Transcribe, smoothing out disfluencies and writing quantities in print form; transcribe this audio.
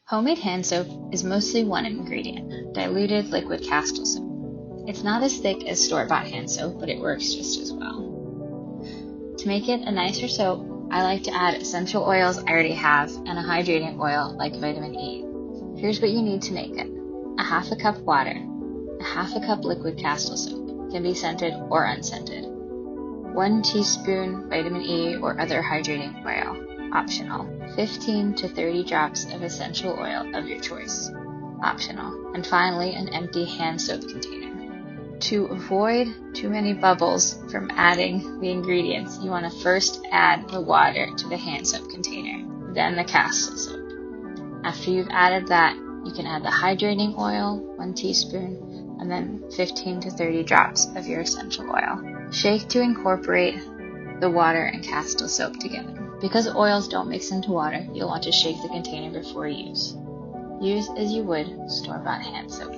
Homemade hand soap is mostly one ingredient, diluted liquid castile soap. It's not as thick as store-bought hand soap, but it works just as well. To make it a nicer soap, I like to add essential oils I already have and a hydrating oil like vitamin E. Here's what you need to make it. A half a cup water, a half a cup liquid castile soap, can be scented or unscented. 1 teaspoon vitamin E or other hydrating oil, optional. 15 to 30 drops of essential oil of your choice, optional. And finally, an empty hand soap container. To avoid too many bubbles from adding the ingredients, you want to first add the water to the hand soap container, then the castile soap. After you've added that, you can add the hydrating oil, 1 teaspoon, and then 15 to 30 drops of your essential oil. Shake to incorporate the water and castile soap together. Because oils don't mix into water, you'll want to shake the container before use. Use as you would store-bought hand soap.